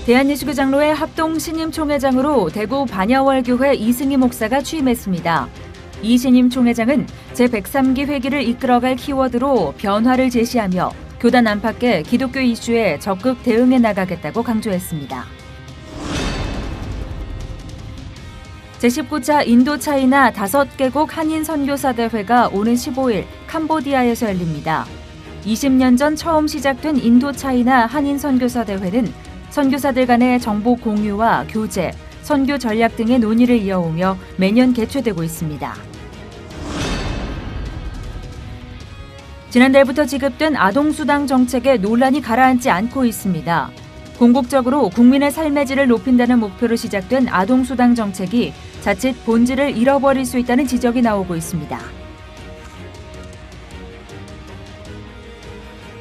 대한예수교 장로회 합동 신임 총회장으로 대구 반야월교회 이승희 목사가 취임했습니다. 이 신임 총회장은 제103기 회기를 이끌어갈 키워드로 변화를 제시하며 교단 안팎의 기독교 이슈에 적극 대응해 나가겠다고 강조했습니다. 제19차 인도차이나 5개국 한인 선교사 대회가 오는 15일 캄보디아에서 열립니다. 20년 전 처음 시작된 인도차이나 한인 선교사 대회는 선교사들 간의 정보 공유와 교제, 선교 전략 등의 논의를 이어오며 매년 개최되고 있습니다. 지난달부터 지급된 아동수당 정책에 논란이 가라앉지 않고 있습니다. 궁극적으로 국민의 삶의 질을 높인다는 목표로 시작된 아동수당 정책이 자칫 본질을 잃어버릴 수 있다는 지적이 나오고 있습니다.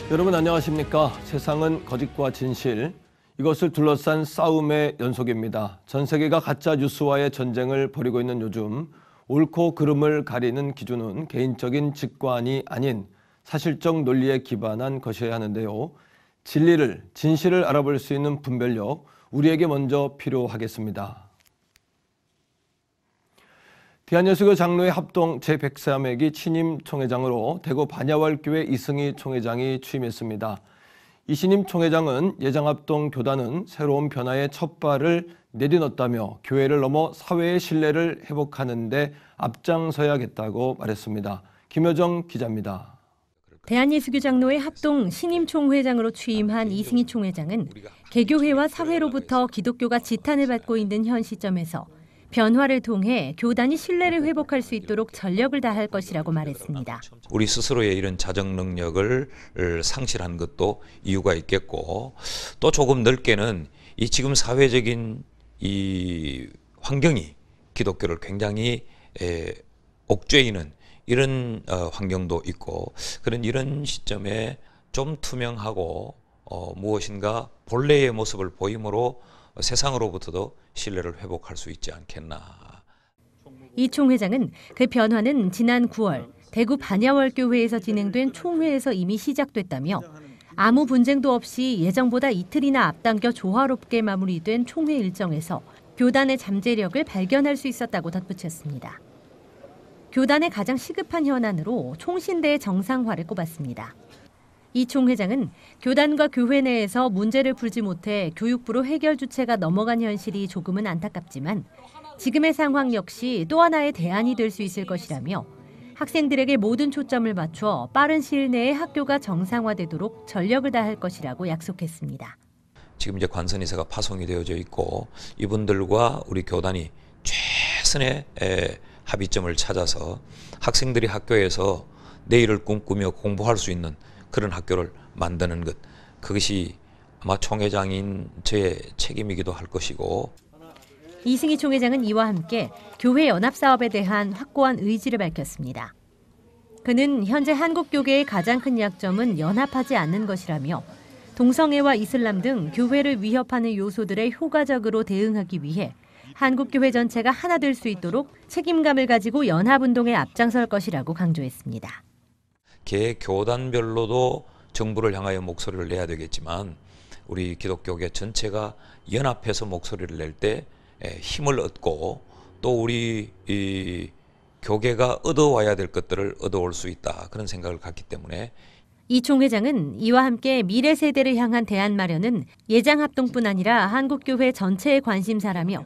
여러분 안녕하십니까? 세상은 거짓과 진실, 이것을 둘러싼 싸움의 연속입니다. 전 세계가 가짜 뉴스와의 전쟁을 벌이고 있는 요즘 옳고 그름을 가리는 기준은 개인적인 직관이 아닌 사실적 논리에 기반한 것이어야 하는데요. 진리를, 진실을 알아볼 수 있는 분별력, 우리에게 먼저 필요하겠습니다. 대한예수교 장로회 합동 제103회기 신임 총회장으로 대구 반야월교회 이승희 총회장이 취임했습니다. 이 신임 총회장은 예장합동 교단은 새로운 변화의 첫 발을 내딛었다며 교회를 넘어 사회의 신뢰를 회복하는 데 앞장서야겠다고 말했습니다. 김효정 기자입니다. 대한예수교 장로회 합동 신임 총회장으로 취임한 이승희 총회장은 개교회와 사회로부터 기독교가 지탄을 받고 있는 현 시점에서 변화를 통해 교단이 신뢰를 회복할 수 있도록 전력을 다할 것이라고 말했습니다. 우리 스스로의 이런 자정 능력을 상실한 것도 이유가 있겠고, 또 조금 넓게는 이 지금 사회적인 이 환경이 기독교를 굉장히 옥죄이는 이런 환경도 있고, 그런 이런 시점에 좀 투명하고 무엇인가 본래의 모습을 보임으로 세상으로부터도 신뢰를 회복할 수 있지 않겠나. 이 총회장은 그 변화는 지난 9월 대구 반야월교회에서 진행된 총회에서 이미 시작됐다며 아무 분쟁도 없이 예정보다 이틀이나 앞당겨 조화롭게 마무리된 총회 일정에서 교단의 잠재력을 발견할 수 있었다고 덧붙였습니다. 교단의 가장 시급한 현안으로 총신대의 정상화를 꼽았습니다. 이 총회장은 교단과 교회 내에서 문제를 풀지 못해 교육부로 해결 주체가 넘어간 현실이 조금은 안타깝지만 지금의 상황 역시 또 하나의 대안이 될 수 있을 것이라며 학생들에게 모든 초점을 맞춰 빠른 시일 내에 학교가 정상화되도록 전력을 다할 것이라고 약속했습니다. 지금 이제 관선이사가 파송이 되어져 있고 이분들과 우리 교단이 최선의 합의점을 찾아서 학생들이 학교에서 내일을 꿈꾸며 공부할 수 있는 그런 학교를 만드는 것, 그것이 아마 총회장인 저의 책임이기도 할 것이고. 이승희 총회장은 이와 함께 교회 연합사업에 대한 확고한 의지를 밝혔습니다. 그는 현재 한국교계의 가장 큰 약점은 연합하지 않는 것이라며 동성애와 이슬람 등 교회를 위협하는 요소들에 효과적으로 대응하기 위해 한국교회 전체가 하나 될 수 있도록 책임감을 가지고 연합운동에 앞장설 것이라고 강조했습니다. 개 교단별로도 정부를 향하여 목소리를 내야 되겠지만 우리 기독교계 전체가 연합해서 목소리를 낼 때 힘을 얻고 또 우리 이 교계가 얻어와야 될 것들을 얻어올 수 있다, 그런 생각을 갖기 때문에 이 총회장은 이와 함께 미래 세대를 향한 대안 마련은 예장합동뿐 아니라 한국교회 전체의 관심사라며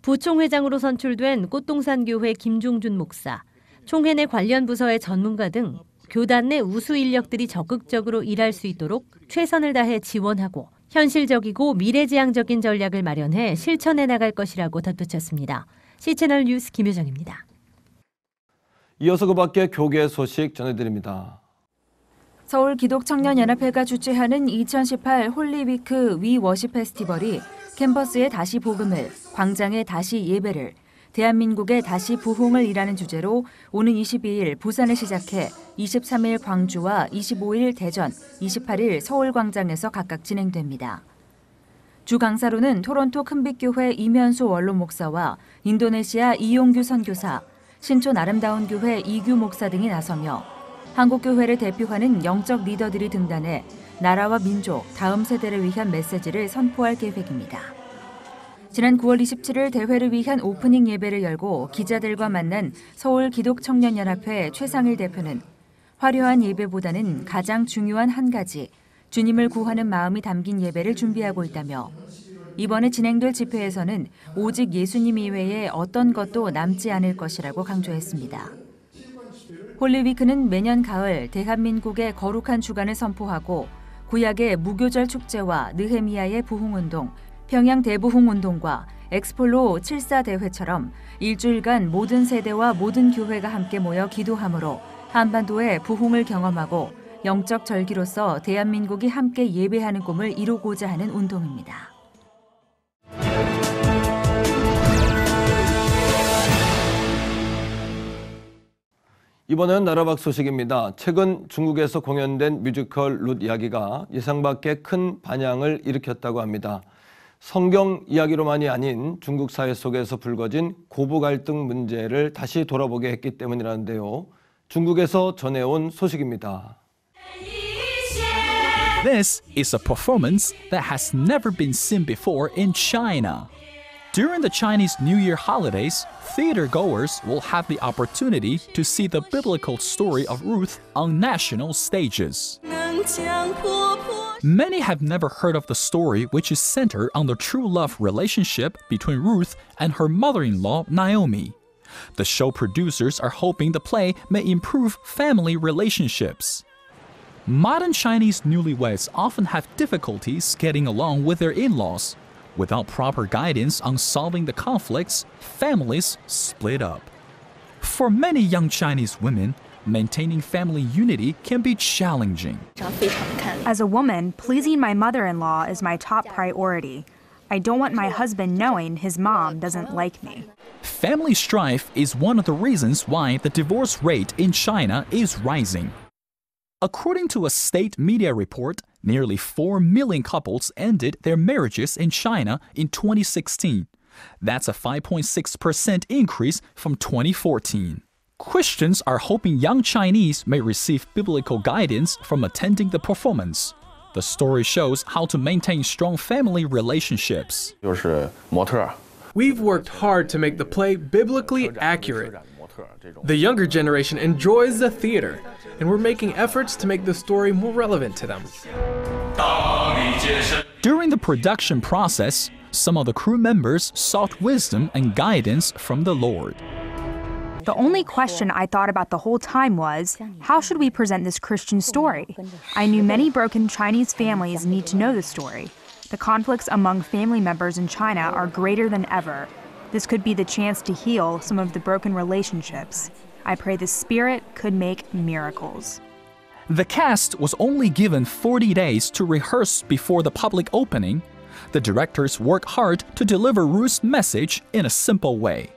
부총회장으로 선출된 꽃동산교회 김종준 목사, 총회 내 관련 부서의 전문가 등 교단 내 우수 인력들이 적극적으로 일할 수 있도록 최선을 다해 지원하고 현실적이고 미래지향적인 전략을 마련해 실천해 나갈 것이라고 덧붙였습니다. C채널 뉴스 김효정입니다. 이어서 그 밖에 교계 소식 전해드립니다. 서울기독청년연합회가 주최하는 2018 홀리위크 위 워십 페스티벌이 캠퍼스에 다시 복음을, 광장에 다시 예배를, 대한민국의 다시 부흥을 이라는 주제로 오는 22일 부산에 시작해 23일 광주와 25일 대전, 28일 서울광장에서 각각 진행됩니다. 주 강사로는 토론토 큰빛교회 이면수 원로 목사와 인도네시아 이용규 선교사, 신촌 아름다운 교회 이규 목사 등이 나서며 한국교회를 대표하는 영적 리더들이 등단해 나라와 민족, 다음 세대를 위한 메시지를 선포할 계획입니다. 지난 9월 27일 대회를 위한 오프닝 예배를 열고 기자들과 만난 서울기독청년연합회 최상일 대표는 화려한 예배보다는 가장 중요한 한 가지, 주님을 구하는 마음이 담긴 예배를 준비하고 있다며 이번에 진행될 집회에서는 오직 예수님 이외에 어떤 것도 남지 않을 것이라고 강조했습니다. 홀리위크는 매년 가을 대한민국의 거룩한 주간을 선포하고 구약의 무교절 축제와 느헤미야의 부흥운동, 평양 대부흥운동과 엑스폴로 74대회처럼 일주일간 모든 세대와 모든 교회가 함께 모여 기도함으로 한반도의 부흥을 경험하고 영적 절기로서 대한민국이 함께 예배하는 꿈을 이루고자 하는 운동입니다. 이번엔 나라밖 소식입니다. 최근 중국에서 공연된 뮤지컬 룻 이야기가 예상 밖의 큰 반향을 일으켰다고 합니다. 성경 이야기로만이 아닌 중국 사회 속에서 불거진 고부 갈등 문제를 다시 돌아보게 했기 때문이라는데요. 중국에서 전해온 소식입니다. This is a performance that has never been seen before in China. During the Chinese New Year holidays, theater-goers will have the opportunity to see the biblical story of Ruth on national stages. Many have never heard of the story, which is centered on the true love relationship between Ruth and her mother-in-law, Naomi. The show producers are hoping the play may improve family relationships. Modern Chinese newlyweds often have difficulties getting along with their in-laws. Without proper guidance on solving the conflicts, families split up. For many young Chinese women, maintaining family unity can be challenging. As a woman, pleasing my mother-in-law is my top priority. I don't want my husband knowing his mom doesn't like me. Family strife is one of the reasons why the divorce rate in China is rising. According to a state media report, nearly 4 million couples ended their marriages in China in 2016. That's a 5.6% increase from 2014. Christians are hoping young Chinese may receive biblical guidance from attending the performance. The story shows how to maintain strong family relationships. We've worked hard to make the play biblically accurate. The younger generation enjoys the theater, and we're making efforts to make the story more relevant to them. During the production process, some of the crew members sought wisdom and guidance from the Lord. The only question I thought about the whole time was, how should we present this Christian story? I knew many broken Chinese families need to know the story. The conflicts among family members in China are greater than ever. This could be the chance to heal some of the broken relationships. I pray the Spirit could make miracles. The cast was only given 40 days to rehearse before the public opening. The directors worked hard to deliver Ruth's message in a simple way.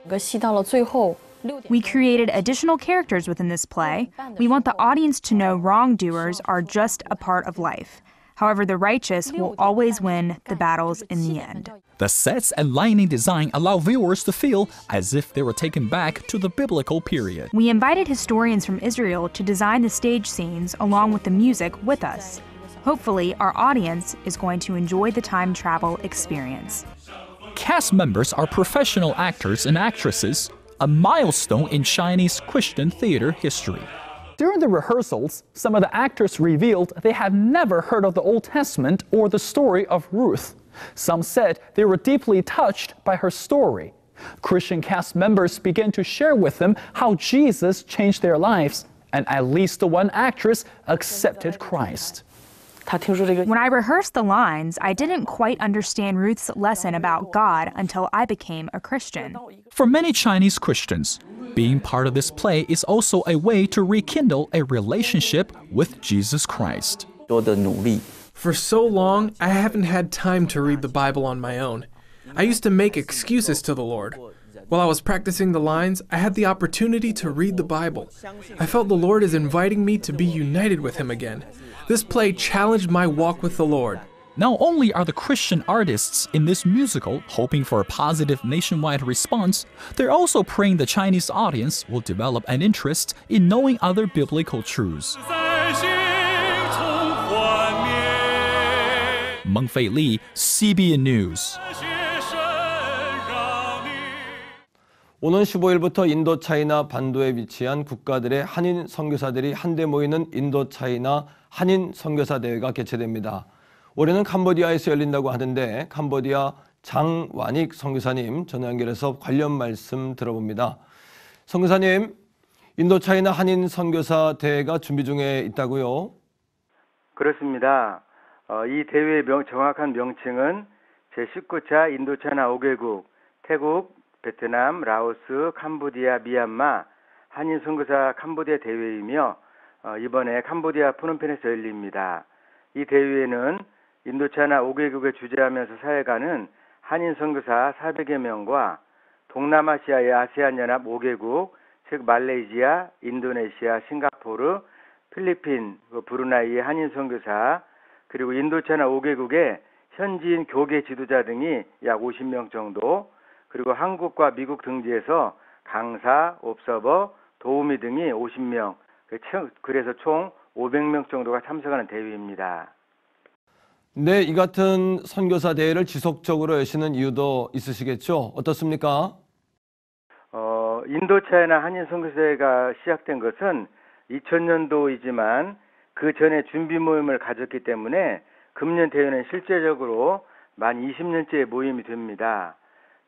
We created additional characters within this play. We want the audience to know wrongdoers are just a part of life. However, the righteous will always win the battles in the end. The sets and lighting design allow viewers to feel as if they were taken back to the biblical period. We invited historians from Israel to design the stage scenes along with the music with us. Hopefully, our audience is going to enjoy the time travel experience. Cast members are professional actors and actresses, a milestone in Chinese Christian theater history. During the rehearsals, some of the actors revealed they had never heard of the Old Testament or the story of Ruth. Some said they were deeply touched by her story. Christian cast members began to share with them how Jesus changed their lives, and at least the one actress accepted Christ. When I rehearsed the lines, I didn't quite understand Ruth's lesson about God until I became a Christian. For many Chinese Christians, being part of this play is also a way to rekindle a relationship with Jesus Christ. For so long, I haven't had time to read the Bible on my own. I used to make excuses to the Lord. While I was practicing the lines, I had the opportunity to read the Bible. I felt the Lord is inviting me to be united with Him again. This play challenged my walk with the Lord. Not only are the Christian artists in this musical hoping for a positive nationwide response, they're also praying the Chinese audience will develop an interest in knowing other biblical truths. Mengfei Li, CBN News. 오는 15일부터 인도차이나 반도에 위치한 국가들의 한인 선교사들이 한데 모이는 인도차이나 한인 선교사 대회가 개최됩니다. 올해는 캄보디아에서 열린다고 하는데 캄보디아 장완익 선교사님 전화 연결해서 관련 말씀 들어봅니다. 선교사님, 인도차이나 한인 선교사 대회가 준비 중에 있다고요? 그렇습니다. 이 대회의 정확한 명칭은 제19차 인도차이나 5개국, 태국, 베트남, 라오스, 캄보디아, 미얀마 한인 선교사 캄보디아 대회이며 이번에 캄보디아 프놈펜에서 열립니다. 이 대회에는 인도차이나 5개국에 주재하면서 사회가는 한인 선교사 400여 명과 동남아시아의 아세안 연합 5개국, 즉 말레이시아, 인도네시아, 싱가포르, 필리핀, 브루나이의 한인 선교사, 그리고 인도차이나 5개국의 현지인 교계 지도자 등이 약 50명 정도, 그리고 한국과 미국 등지에서 강사, 옵서버, 도우미 등이 50명, 그래서 총 500명 정도가 참석하는 대회입니다. 네, 이 같은 선교사 대회를 지속적으로 여시는 이유도 있으시겠죠? 어떻습니까? 인도차이나 한인 선교사회가 시작된 것은 2000년도이지만 그 전에 준비 모임을 가졌기 때문에 금년 대회는 실제적으로 만 20년째 모임이 됩니다.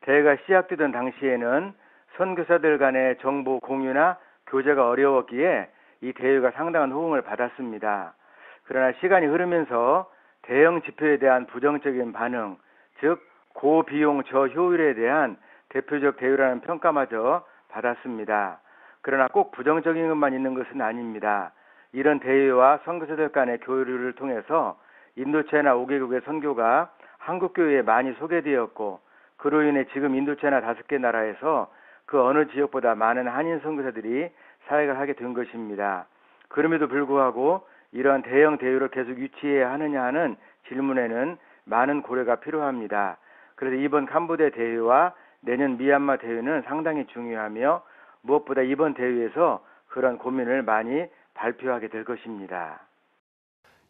대회가 시작되던 당시에는 선교사들 간의 정보 공유나 교제가 어려웠기에 이 대회가 상당한 호응을 받았습니다. 그러나 시간이 흐르면서 대형 집회에 대한 부정적인 반응, 즉 고비용 저효율에 대한 대표적 대회라는 평가마저 받았습니다. 그러나 꼭 부정적인 것만 있는 것은 아닙니다. 이런 대회와 선교사들 간의 교류를 통해서 인도차이나 5개국의 선교가 한국교회에 많이 소개되었고 그로 인해 지금 인도차이나 5개 나라에서 그 어느 지역보다 많은 한인 선교사들이 사역을 하게 된 것입니다. 그럼에도 불구하고 이러한 대형 대회를 계속 유치해야 하느냐 하는 질문에는 많은 고려가 필요합니다. 그래서 이번 캄보디아 대회와 내년 미얀마 대회는 상당히 중요하며 무엇보다 이번 대회에서 그런 고민을 많이 발표하게 될 것입니다.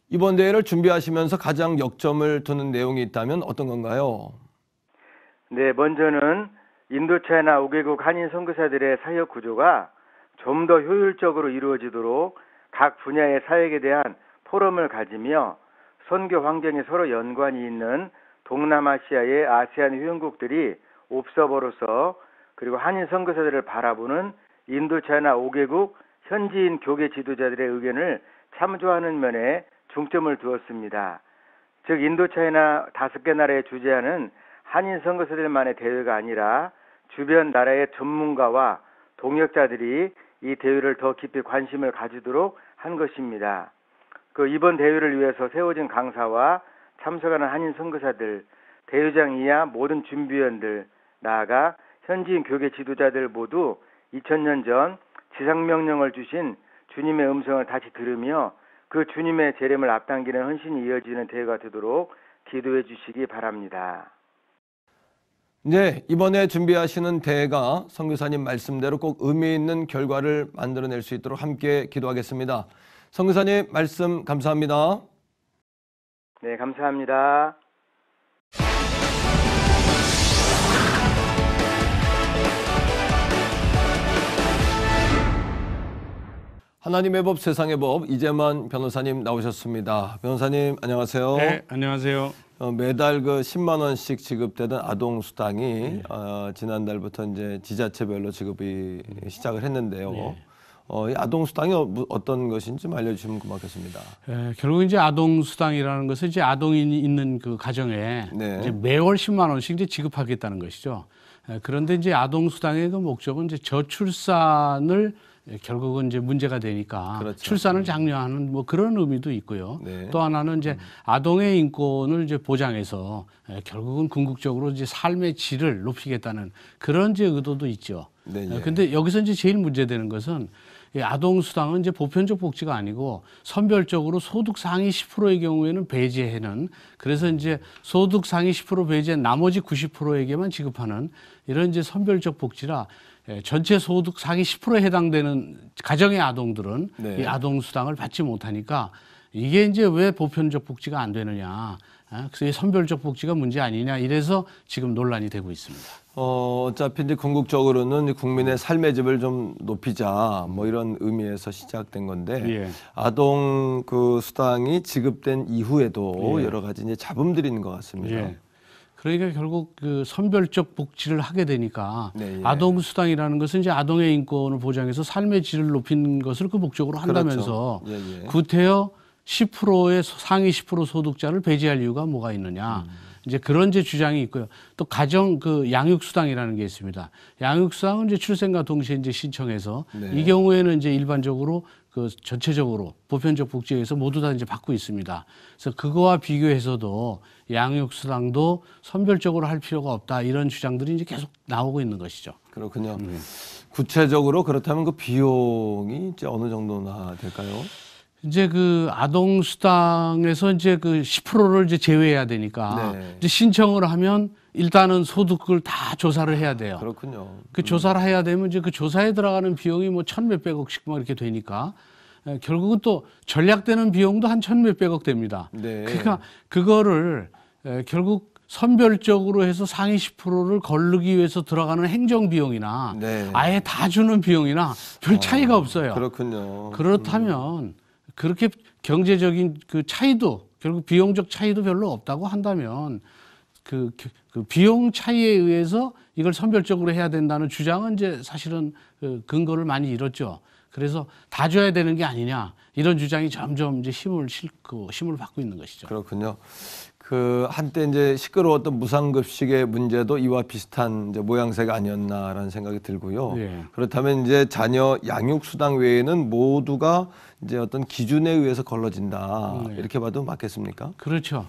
이번 대회를 준비하시면서 가장 역점을 두는 내용이 있다면 어떤 건가요? 네, 먼저는 인도차이나 5개국 한인 선교사들의 사역 구조가 좀 더 효율적으로 이루어지도록 각 분야의 사역에 대한 포럼을 가지며 선교 환경에 서로 연관이 있는 동남아시아의 아세안 회원국들이 옵서버로서 그리고 한인 선교사들을 바라보는 인도차이나 5개국 현지인 교계 지도자들의 의견을 참조하는 면에 중점을 두었습니다. 즉 인도차이나 5개 나라에 주재하는 한인 선교사들만의 대회가 아니라 주변 나라의 전문가와 동역자들이 이 대회를 더 깊이 관심을 가지도록 한 것입니다. 이번 대회를 위해서 세워진 강사와 참석하는 한인 선교사들, 대회장 이하 모든 준비위원들, 나아가 현지인 교계 지도자들 모두 2000년 전 지상명령을 주신 주님의 음성을 다시 들으며 그 주님의 재림을 앞당기는 헌신이 이어지는 대회가 되도록 기도해 주시기 바랍니다. 네, 이번에 준비하시는 대회가 선교사님 말씀대로 꼭 의미 있는 결과를 만들어낼 수 있도록 함께 기도하겠습니다. 선교사님 말씀 감사합니다. 네, 감사합니다. 하나님의 법 세상의 법 이재만 변호사님 나오셨습니다. 변호사님 안녕하세요. 네, 안녕하세요. 매달 10만 원씩 지급되던 아동 수당이 지난달부터 이제 지자체별로 지급이 시작을 했는데요. 이 아동 수당이 어떤 것인지 좀 알려주시면 고맙겠습니다. 결국 이제 아동 수당이라는 것은 이제 아동이 있는 그 가정에 이제 매월 10만 원씩 이제 지급하겠다는 것이죠. 그런데 이제 아동 수당의 그 목적은 이제 저출산을 결국은 이제 문제가 되니까 그렇죠. 출산을 장려하는 뭐 그런 의미도 있고요. 또 하나는 이제 아동의 인권을 이제 보장해서 결국은 궁극적으로 이제 삶의 질을 높이겠다는 그런 이제 의도도 있죠. 근데 여기서 이제 제일 문제되는 것은 이 아동 수당은 이제 보편적 복지가 아니고 선별적으로 소득 상위 10%의 경우에는 배제하는 그래서 이제 소득 상위 10% 배제한 나머지 90%에게만 지급하는 이런 이제 선별적 복지라 전체 소득 상위 10%에 해당되는 가정의 아동들은 이 아동 수당을 받지 못하니까 이게 이제 왜 보편적 복지가 안 되느냐. 그래서 선별적 복지가 문제 아니냐 이래서 지금 논란이 되고 있습니다. 어차피 이제 궁극적으로는 국민의 삶의 질을 좀 높이자 뭐 이런 의미에서 시작된 건데 예. 아동 그 수당이 지급된 이후에도 예. 여러 가지 이제 잡음들이 있는 것 같습니다. 예. 그러니까 결국 그 선별적 복지를 하게 되니까 네, 예. 아동 수당이라는 것은 이제 아동의 인권을 보장해서 삶의 질을 높이는 것을 그 목적으로 한다면서 그렇죠. 예, 예. 구태여 10%의 상위 10% 소득자를 배제할 이유가 뭐가 있느냐. 이제 그런 이제 주장이 있고요. 또 가정 그 양육 수당이라는 게 있습니다. 양육 수당은 이제 출생과 동시에 이제 신청해서 네. 이 경우에는 이제 일반적으로 그 전체적으로 보편적 복지에서 모두 다 이제 받고 있습니다. 그래서 그거와 비교해서도 양육 수당도 선별적으로 할 필요가 없다 이런 주장들이 이제 계속 나오고 있는 것이죠. 그렇군요. 구체적으로 그렇다면 그 비용이 이제 어느 정도나 될까요? 이제 그 아동 수당에서 이제 그 10%를 이제 제외해야 되니까 네. 이제 신청을 하면 일단은 소득을 다 조사를 해야 돼요. 그렇군요. 그 조사를 해야 되면 이제 그 조사에 들어가는 비용이 뭐 천몇백억씩 뭐 이렇게 되니까 결국은 또 전략되는 비용도 한 천몇백억 됩니다. 네. 그러니까 그거를 결국 선별적으로 해서 상위 10%를 거르기 위해서 들어가는 행정 비용이나 네. 아예 다 주는 비용이나 별 차이가 없어요. 그렇군요. 그렇다면 그렇게 경제적인 그 차이도 결국 비용적 차이도 별로 없다고 한다면 그 비용 차이에 의해서 이걸 선별적으로 해야 된다는 주장은 이제 사실은 그 근거를 많이 잃었죠. 그래서 다 줘야 되는 게 아니냐 이런 주장이 점점 이제 힘을 받고 있는 것이죠. 그렇군요. 그 한때 이제 시끄러웠던 무상급식의 문제도 이와 비슷한 이제 모양새가 아니었나라는 생각이 들고요. 예. 그렇다면 이제 자녀 양육 수당 외에는 모두가 이제 어떤 기준에 의해서 걸러진다 이렇게 봐도 맞겠습니까? 그렇죠.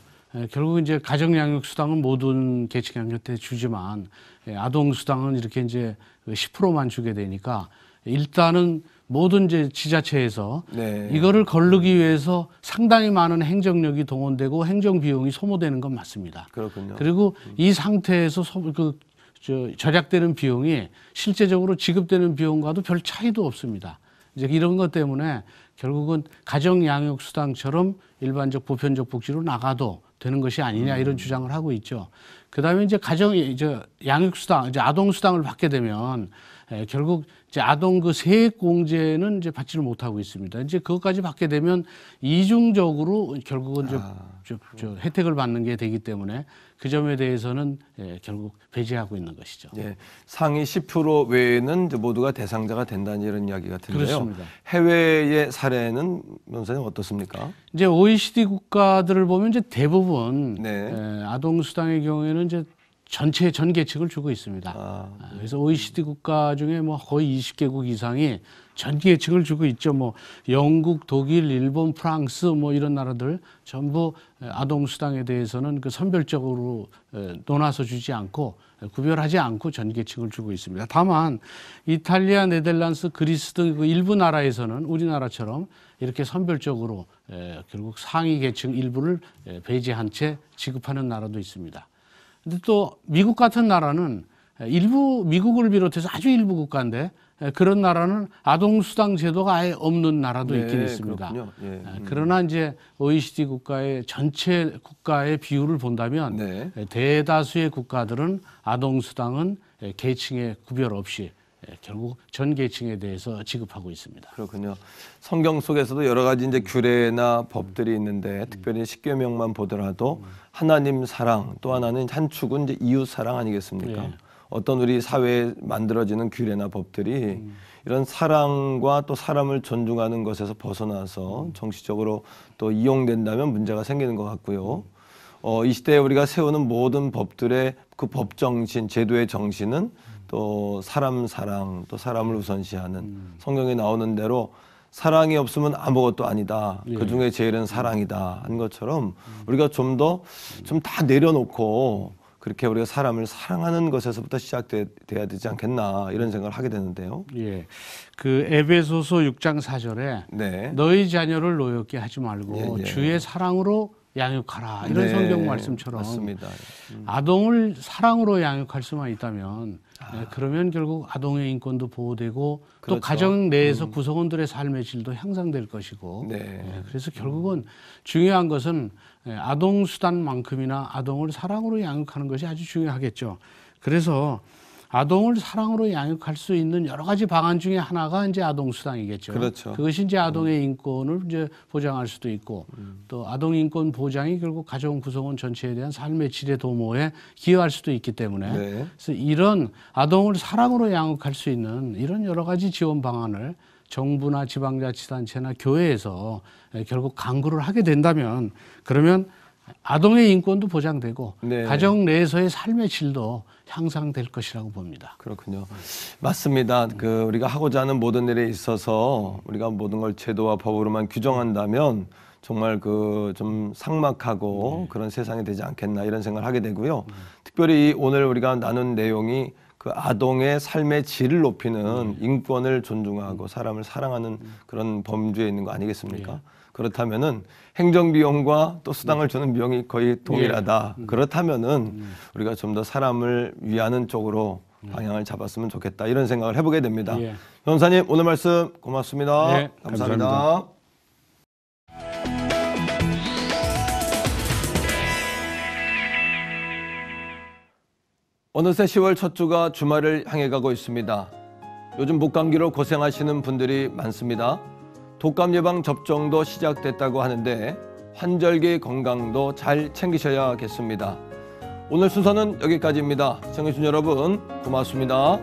결국 이제 가정 양육 수당은 모든 계층한테 주지만 아동 수당은 이렇게 이제 10%만 주게 되니까 일단은 모든 이제 지자체에서 네. 이거를 거르기 위해서 상당히 많은 행정력이 동원되고 행정 비용이 소모되는 건 맞습니다. 그렇군요. 그리고 이 상태에서 절약되는 비용이 실제적으로 지급되는 비용과도 별 차이도 없습니다. 이제 이런 것 때문에 결국은 가정 양육 수당처럼 일반적 보편적 복지로 나가도 되는 것이 아니냐 이런 주장을 하고 있죠. 그다음에 이제 양육 수당, 이제 아동 수당을 받게 되면 결국 이제 아동 그 세액 공제는 이제 받지를 못하고 있습니다. 이제 그것까지 받게 되면 이중적으로 결국은 혜택을 받는 게 되기 때문에 그 점에 대해서는 결국 배제하고 있는 것이죠. 예, 상위 10% 외에는 이제 모두가 대상자가 된다는 이런 이야기가 드는데요. 그렇습니다. 해외의 사례는 변호사님 어떻습니까? 이제 OECD 국가들을 보면 이제 대부분 네. 아동 수당의 경우에는 이제 전체 전 계층을 주고 있습니다. 그래서 OECD 국가 중에 뭐 거의 20개국 이상이 전 계층을 주고 있죠. 뭐 영국, 독일, 일본, 프랑스 뭐 이런 나라들 전부 아동 수당에 대해서는 그 선별적으로 논아서 주지 않고 구별하지 않고 전 계층을 주고 있습니다. 다만 이탈리아, 네덜란드, 그리스 등 그 일부 나라에서는 우리나라처럼 이렇게 선별적으로 결국 상위 계층 일부를 배제한 채 지급하는 나라도 있습니다. 근데 또 미국 같은 나라는 일부 미국을 비롯해서 아주 일부 국가인데 그런 나라는 아동 수당 제도가 아예 없는 나라도 있긴 있습니다. 예. 그러나 이제 OECD 국가의 전체 국가의 비율을 본다면 네. 대다수의 국가들은 아동 수당은 계층의 구별 없이 결국 전 계층에 대해서 지급하고 있습니다. 그렇군요. 성경 속에서도 여러 가지 이제 규례나 법들이 있는데 특별히 십계명만 보더라도 하나님 사랑, 또 하나는 한 축은 이제 이웃 사랑 아니겠습니까? 예. 어떤 우리 사회에 만들어지는 규례나 법들이 이런 사랑과 또 사람을 존중하는 것에서 벗어나서 정치적으로 또 이용된다면 문제가 생기는 것 같고요. 이 시대에 우리가 세우는 모든 법들의 그 법 정신, 제도의 정신은 또 사람 사랑, 또 사람을 우선시하는 성경에 나오는 대로 사랑이 없으면 아무것도 아니다. 예. 그중에 제일은 사랑이다. 한 것처럼 우리가 좀 더 좀 다 내려놓고 그렇게 우리가 사람을 사랑하는 것에서부터 시작돼야 되지 않겠나 이런 생각을 하게 되는데요. 예, 그 에베소서 6장 4절에 네. 너희 자녀를 노엽게 하지 말고 예, 예. 주의 사랑으로 양육하라 이런 네, 성경 말씀처럼 맞습니다. 아동을 사랑으로 양육할 수만 있다면 그러면 결국 아동의 인권도 보호되고 그렇죠. 또 가정 내에서 구성원들의 삶의 질도 향상될 것이고 네. 그래서 결국은 중요한 것은 아동 수단만큼이나 아동을 사랑으로 양육하는 것이 아주 중요하겠죠. 그래서 아동을 사랑으로 양육할 수 있는 여러 가지 방안 중에 하나가 이제 아동 수당이겠죠. 그렇죠. 그것이 이제 아동의 인권을 이제 보장할 수도 있고 또 아동 인권 보장이 결국 가정 구성원 전체에 대한 삶의 질의 도모에 기여할 수도 있기 때문에 네. 그래서 이런 아동을 사랑으로 양육할 수 있는 이런 여러 가지 지원 방안을 정부나 지방자치단체나 교회에서 결국 강구를 하게 된다면 그러면 아동의 인권도 보장되고 네. 가정 내에서의 삶의 질도 향상될 것이라고 봅니다. 그렇군요. 맞습니다. 우리가 하고자 하는 모든 일에 있어서 우리가 모든 걸 제도와 법으로만 규정한다면 정말 좀 삭막하고 그런 세상이 되지 않겠나 이런 생각을 하게 되고요. 특별히 오늘 우리가 나눈 내용이 그 아동의 삶의 질을 높이는 인권을 존중하고 사람을 사랑하는 그런 범주에 있는 거 아니겠습니까? 그렇다면은 행정비용과 또 수당을 주는 비용이 거의 동일하다. 그렇다면은 우리가 좀 더 사람을 위하는 쪽으로 방향을 잡았으면 좋겠다. 이런 생각을 해보게 됩니다. 변호사님 오늘 말씀 고맙습니다. 네, 감사합니다. 어느새 10월 첫 주가 주말을 향해 가고 있습니다. 요즘 목감기로 고생하시는 분들이 많습니다. 독감 예방 접종도 시작됐다고 하는데 환절기 건강도 잘 챙기셔야겠습니다. 오늘 순서는 여기까지입니다. 시청해주신 여러분 고맙습니다.